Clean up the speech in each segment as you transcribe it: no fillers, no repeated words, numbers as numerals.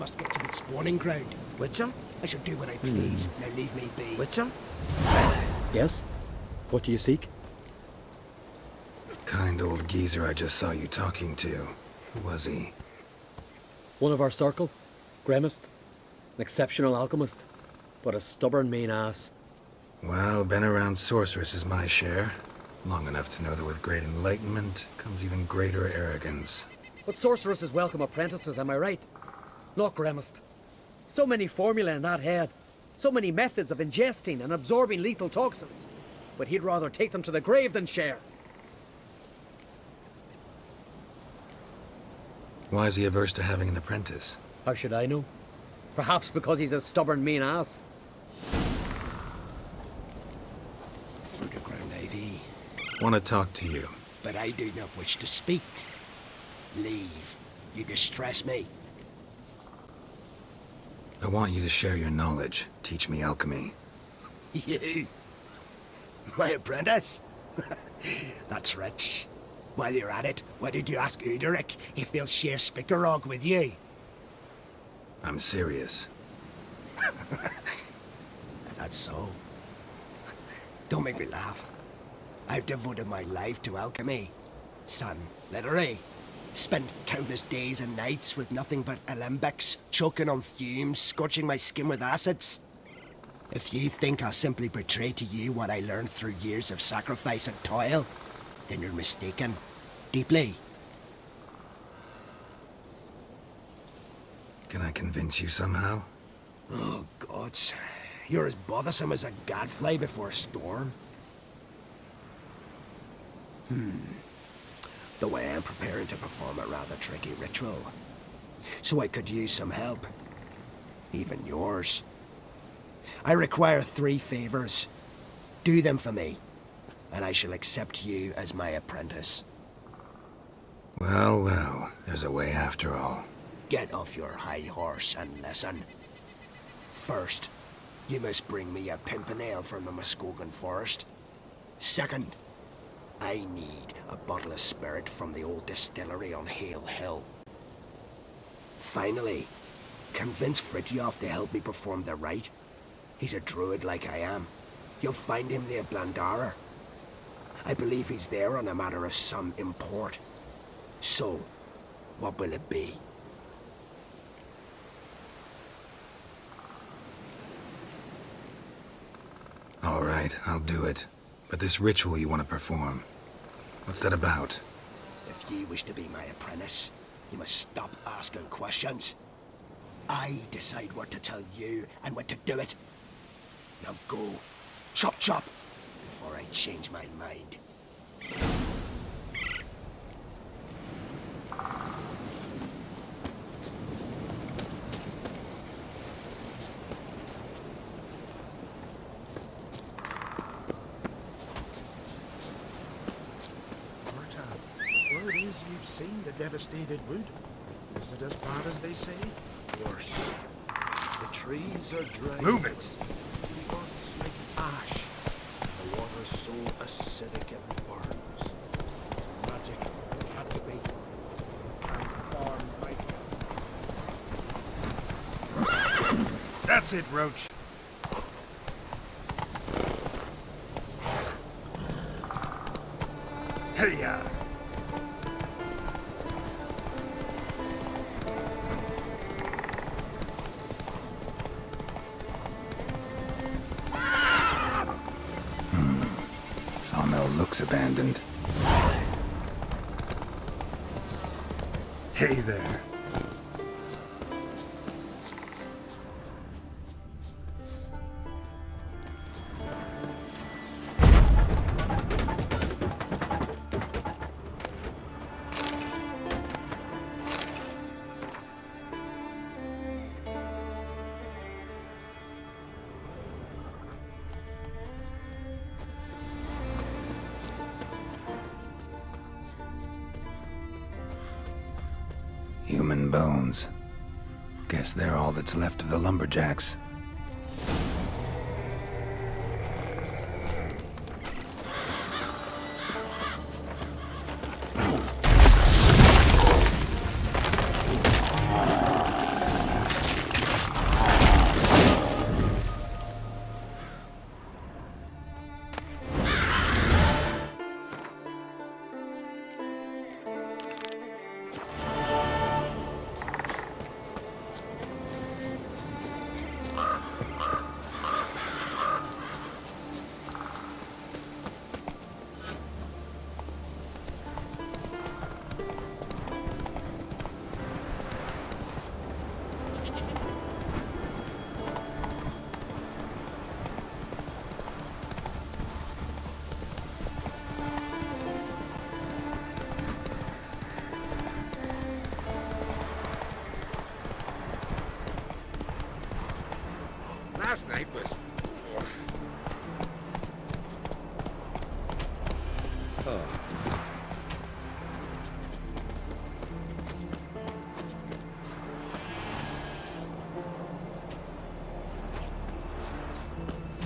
must get to its spawning ground. Witcher? I shall do what I please. Now leave me be. Witcher? Yes? What do you seek? Kind old geezer I just saw you talking to. Who was he? One of our circle. Gremist. An exceptional alchemist. But a stubborn mean ass. Well, been around sorceress is my share. Long enough to know that with great enlightenment comes even greater arrogance. But sorceresses welcome apprentices, am I right? Not Gremist. So many formulae in that head. So many methods of ingesting and absorbing lethal toxins. But he'd rather take them to the grave than share. Why is he averse to having an apprentice? How should I know? Perhaps because he's a stubborn mean ass. Through the ground, Ivy. Want to talk to you. But I do not wish to speak. Leave. You distress me. I want you to share your knowledge. Teach me alchemy. You? My apprentice? That's rich. While you're at it, why did you ask Uderic if he'll share Spickerog with you? I'm serious. That's so. Don't make me laugh. I've devoted my life to alchemy. Son, literally. Spent countless days and nights with nothing but alembics, choking on fumes, scorching my skin with acids. If you think I'll simply betray to you what I learned through years of sacrifice and toil, then you're mistaken. Deeply. Can I convince you somehow? Oh, gods. You're as bothersome as a gadfly before a storm. Though I am preparing to perform a rather tricky ritual. So I could use some help. Even yours. I require 3 favors. Do them for me, and I shall accept you as my apprentice. Well, well, there's a way after all. Get off your high horse and listen. First, you must bring me a pimpernel from the Muskogan forest. Second, I need a bottle of spirit from the old distillery on Hale Hill. Finally, convince Fridtjof to help me perform the rite. He's a druid like I am. You'll find him near Blandara. I believe he's there on a matter of some import. So, what will it be? All right, I'll do it. But this ritual you want to perform, what's that about? If you wish to be my apprentice, you must stop asking questions. I decide what to tell you and when to do it. Now go. Chop chop, before I change my mind. Word is you've seen the devastated wood. Is it as bad as they say? Worse. The trees are dry. Move it! The earth's like ash. The water's so acidic it burns. It's magic. It had to be. And farm right. That's it, Roach. Hey-ya! Sawmill looks abandoned. Hey there. Human bones. Guess they're all that's left of the lumberjacks. Last night was... oof.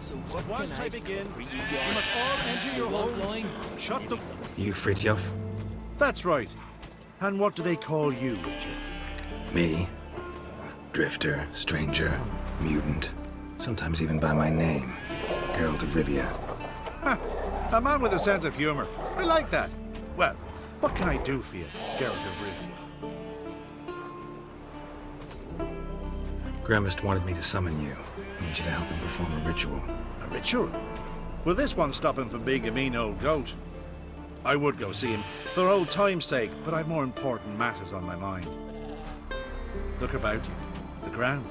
So what Once can I begin, read you must all enter your homes. Shut the... You Fritjof? That's right. And what do they call you, Richard? Me? Drifter, stranger, mutant. Sometimes even by my name. Geralt of Rivia. A man with a sense of humor. I like that. Well, what can I do for you, Geralt of Rivia? Gremist wanted me to summon you. Need you to help him perform a ritual. A ritual? Will this one stop him from being a mean old goat? I would go see him, for old time's sake, but I've more important matters on my mind. Look about you. The ground.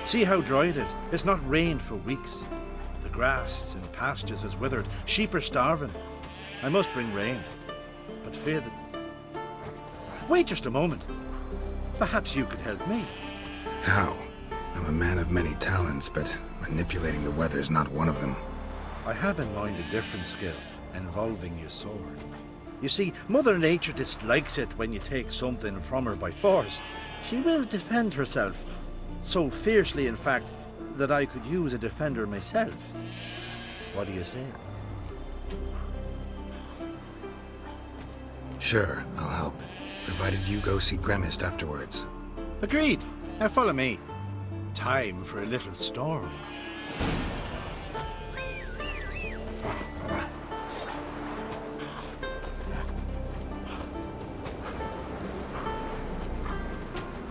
See how dry it is. It's not rained for weeks. The grass in pastures has withered. Sheep are starving. I must bring rain. But fear that... Wait just a moment. Perhaps you could help me. How? I'm a man of many talents, but manipulating the weather's not one of them. I have in mind a different skill, involving your sword. You see, Mother Nature dislikes it when you take something from her by force. She will defend herself. So fiercely, in fact, that I could use a defender myself. What do you say? Sure, I'll help. Provided you go see Gremist afterwards. Agreed. Now follow me. Time for a little storm.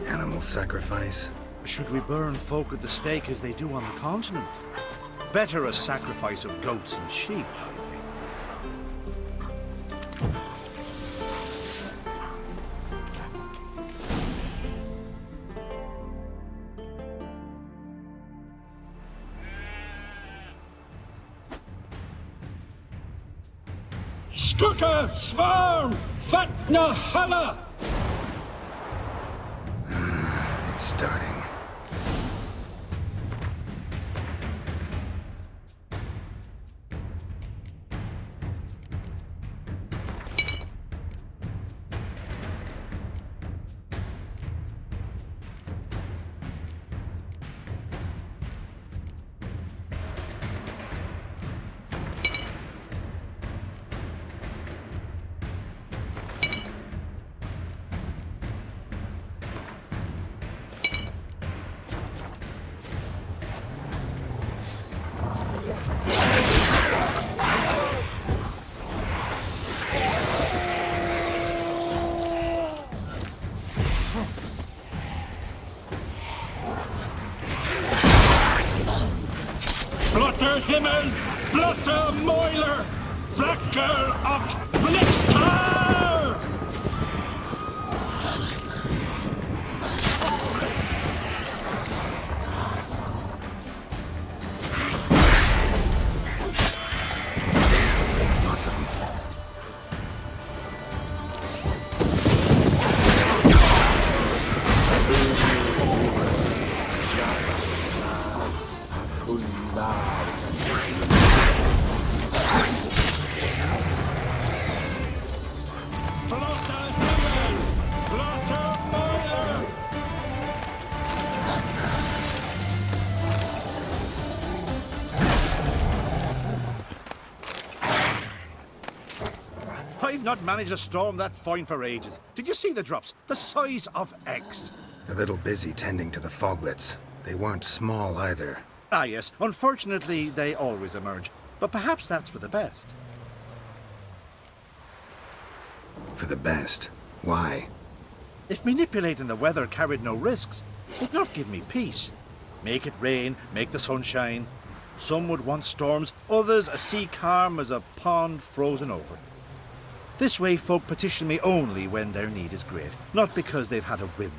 Animal sacrifice? Should we burn folk at the stake as they do on the continent? Better a sacrifice of goats and sheep, I think. Skuka, Svarm, Fatna, Hala! It's starting. Blotter Himmel, Blotter Moiler, Flacker of Blitzcar! Lots of them. Blotter Himmel, Blotter Moiler! I've not managed to storm that fine for ages. Did you see the drops? The size of eggs. A little busy tending to the foglets. They weren't small either. Ah, yes. Unfortunately, they always emerge. But perhaps that's for the best. For the best. Why? If manipulating the weather carried no risks, it'd not give me peace. Make it rain, make the sun shine. Some would want storms, others a sea calm as a pond frozen over. This way folk petition me only when their need is great, not because they've had a whim.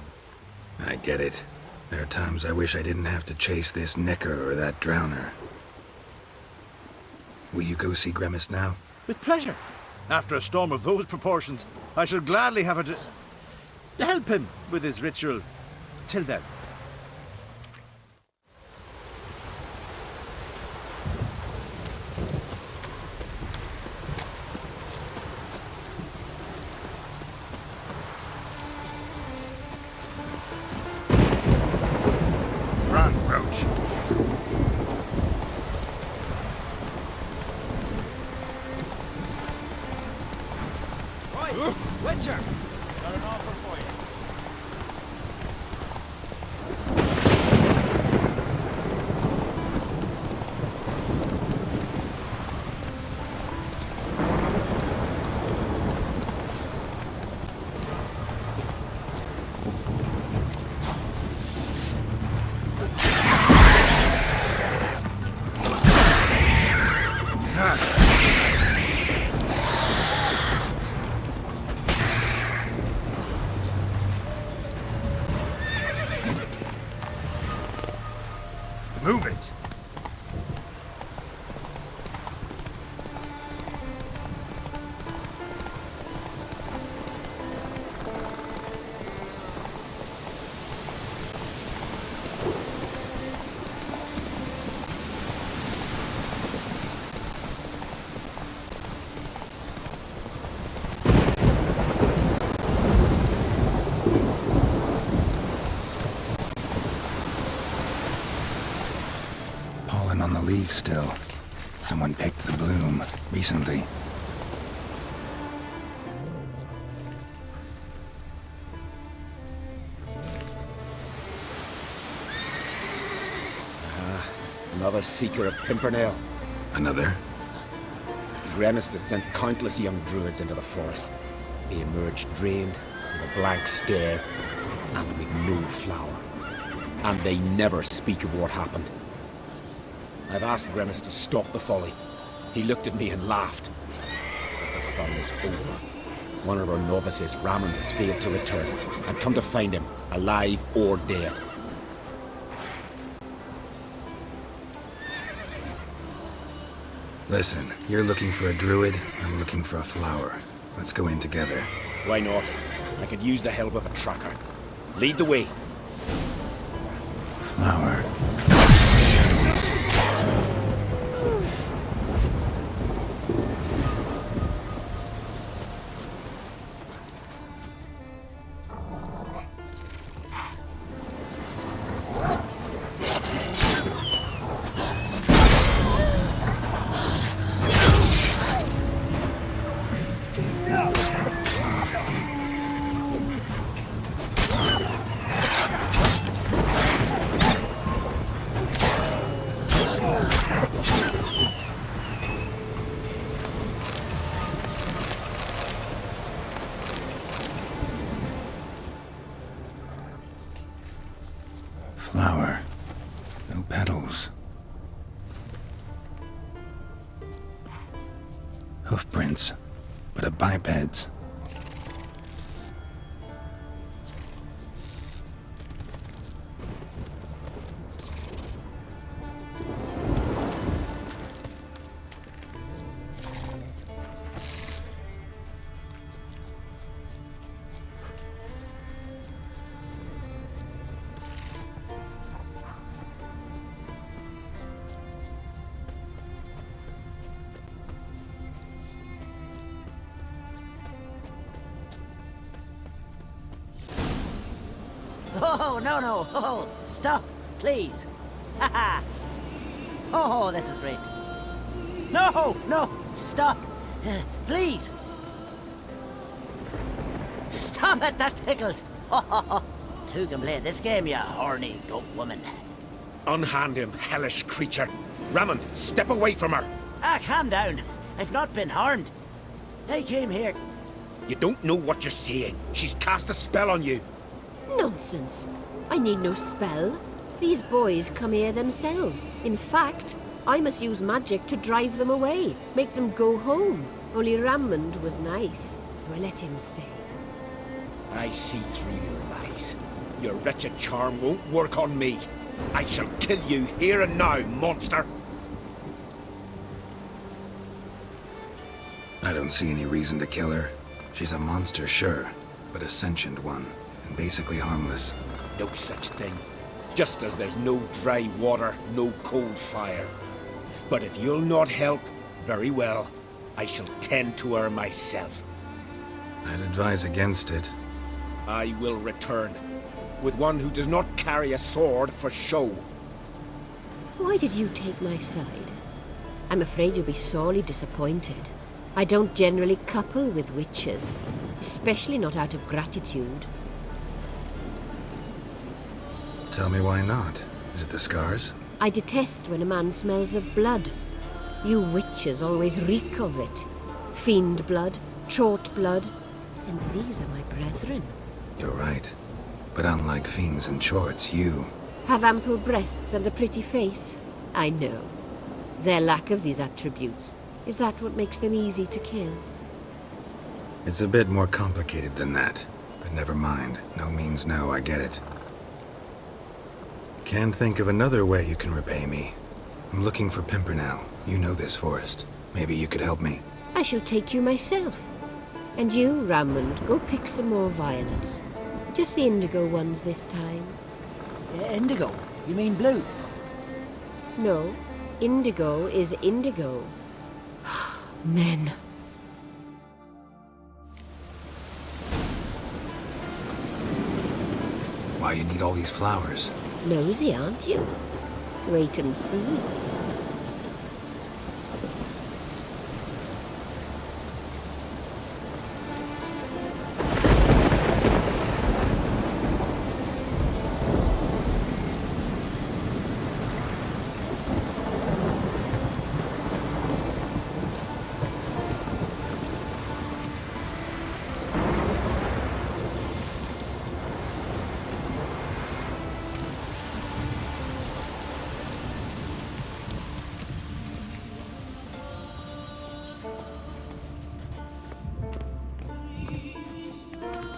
I get it. There are times I wish I didn't have to chase this Necker or that Drowner. Will you go see Gremist now? With pleasure. After a storm of those proportions, I shall gladly have it to help him with his ritual. Till then. Move it! Pollen on the leaf still. Someone picked the bloom recently. Another seeker of Pimpernel. Another? Gremis has sent countless young druids into the forest. They emerge drained, with a blank stare, and with no flower. And they never speak of what happened. I've asked Gremis to stop the folly. He looked at me and laughed. But the fun is over. One of our novices, Ramond, has failed to return. I've come to find him, alive or dead. Listen, you're looking for a druid, I'm looking for a flower. Let's go in together. Why not? I could use the help of a tracker. Lead the way. Flower. Flower. No petals. Hoofprints, but a biped's. Oh, no, no. Oh, stop, please. Ha Oh, this is great. No, no, stop. Please. Stop it, that tickles. Two can play this game, you horny goat woman. Unhand him, hellish creature. Ramond, step away from her. Calm down. I've not been harmed. I came here. You don't know what you're saying. She's cast a spell on you. Nonsense. I need no spell. These boys come here themselves. In fact, I must use magic to drive them away, make them go home. Only Ramond was nice, so I let him stay. I see through your lies. Your wretched charm won't work on me. I shall kill you here and now, monster. I don't see any reason to kill her. She's a monster, sure, but a sentient one, and basically harmless. No such thing. Just as there's no dry water, no cold fire. But if you'll not help, very well. I shall tend to her myself. I'd advise against it. I will return, with one who does not carry a sword for show. Why did you take my side? I'm afraid you'll be sorely disappointed. I don't generally couple with witches, especially not out of gratitude. Tell me why not. Is it the scars? I detest when a man smells of blood. You witches always reek of it. Fiend blood, trot blood, and these are my brethren. You're right. But unlike fiends and chorts, you... Have ample breasts and a pretty face. I know. Their lack of these attributes, is that what makes them easy to kill? It's a bit more complicated than that. But never mind. No means no, I get it. Can't think of another way you can repay me. I'm looking for Pimpernel. You know this forest. Maybe you could help me. I shall take you myself. And you, Rammond, go pick some more violets. Just the indigo ones this time. Indigo? You mean blue? No, indigo is indigo. Men. Why you need all these flowers? Nosy, aren't you? Wait and see.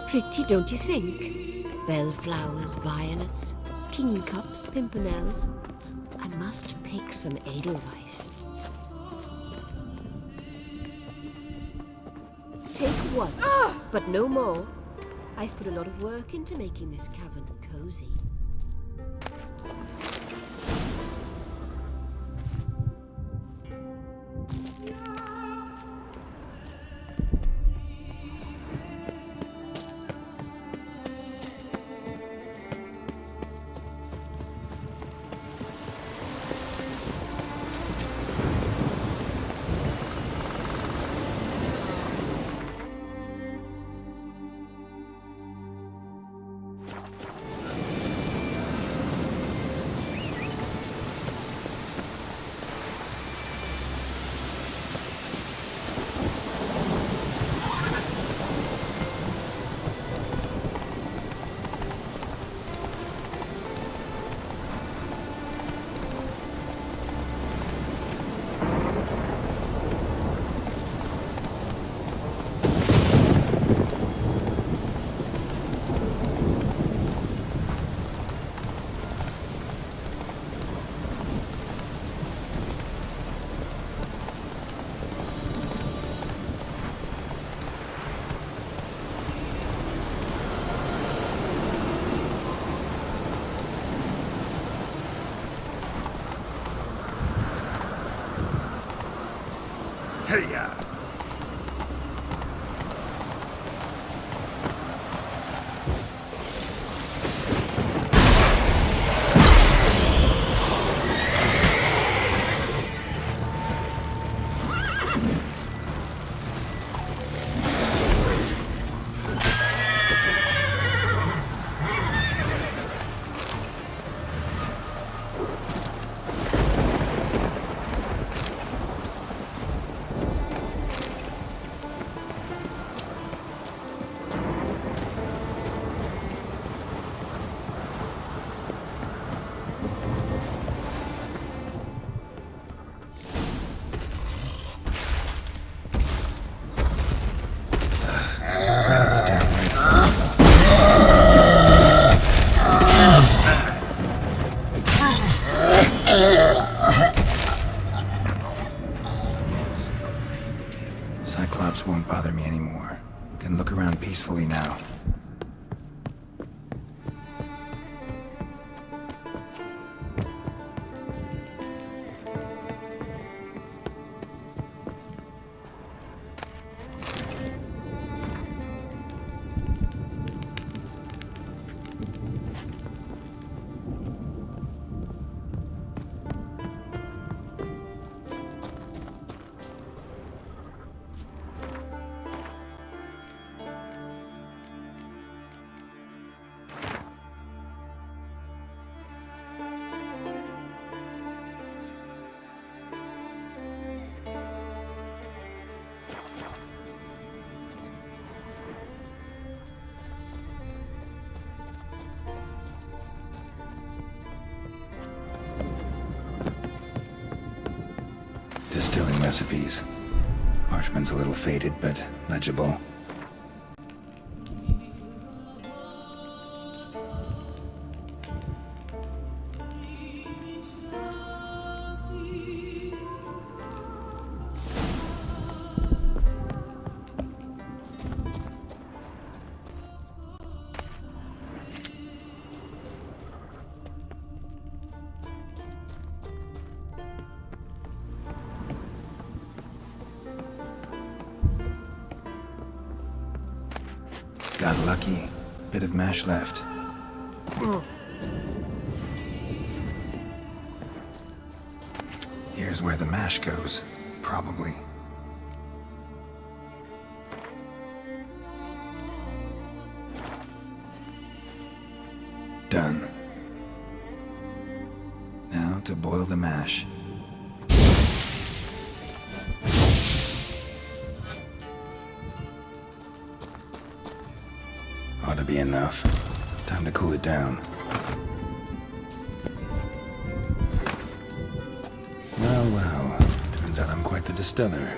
Pretty, don't you think? Bellflowers, violets, kingcups, pimpernels. I must pick some edelweiss. Take one, but no more. I've put a lot of work into making this cavern cozy. Hey-ya! Cyclops won't bother me anymore. Can look around peacefully now. Distilling recipes. Parchment's a little faded, but legible. Got lucky. Bit of mash left. Here's where the mash goes. Probably. Done. Now to boil the mash. Ought to be enough. Time to cool it down. Well, well. Turns out I'm quite the distiller.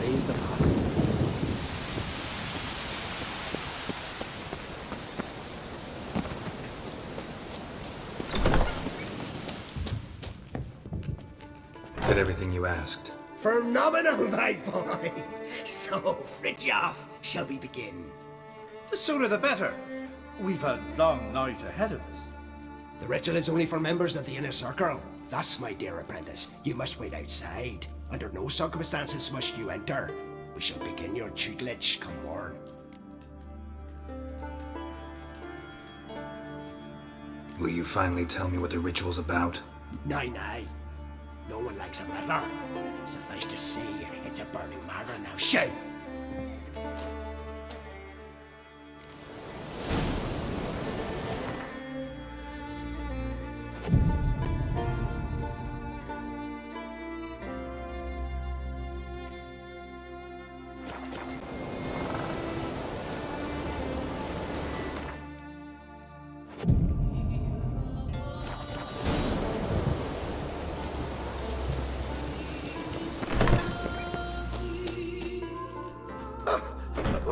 Raise the posse. Did everything you asked. Phenomenal, my boy. So, Fritjof, shall we begin? The sooner the better. We've a long night ahead of us. The ritual is only for members of the inner circle. Thus, my dear apprentice, you must wait outside. Under no circumstances must you enter. We shall begin your tutelage come morn. Will you finally tell me what the ritual's about? Nay. No one likes a meddler. Suffice to say, it's a burning matter now. Shout!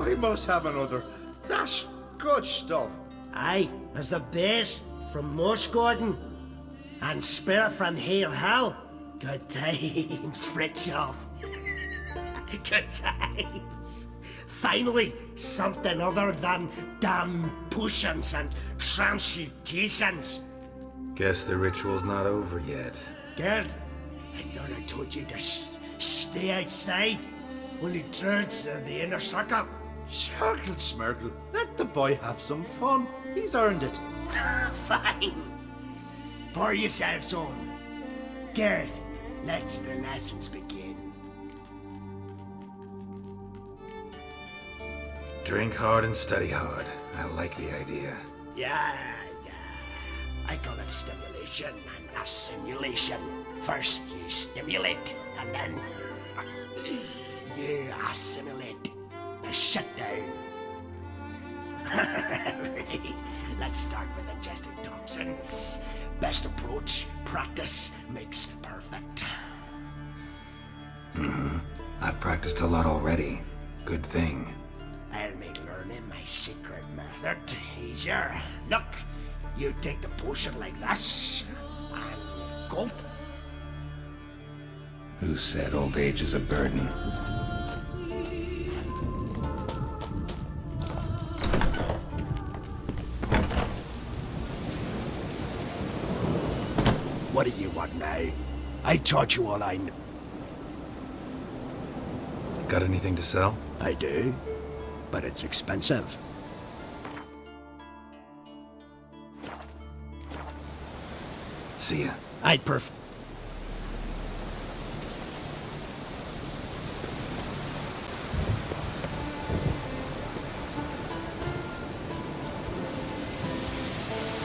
We must have another. That's good stuff. Aye, as the base from Morsgordon and Spirit from Hale Hell. Good times, Fritjof. Good times. Finally, something other than damn potions and transmutations. Guess the ritual's not over yet. Gerd, I thought I told you to stay outside. Only druids in the inner circle. Circle Smirkle, let the boy have some fun. He's earned it. Fine. Pour yourselves on. Gerd, let the lessons begin. Drink hard and study hard. I like the idea. Yeah. I call it stimulation and assimilation. First you stimulate, and then you assimilate. Shut down. Let's start with ingesting toxins. Best approach, practice makes perfect. I've practiced a lot already. Good thing. I'll make learning my secret method easier. Look, you take the potion like this, and gulp. Who said old age is a burden? What do you want now? I taught you all I know. Got anything to sell? I do, but it's expensive. See ya. I'd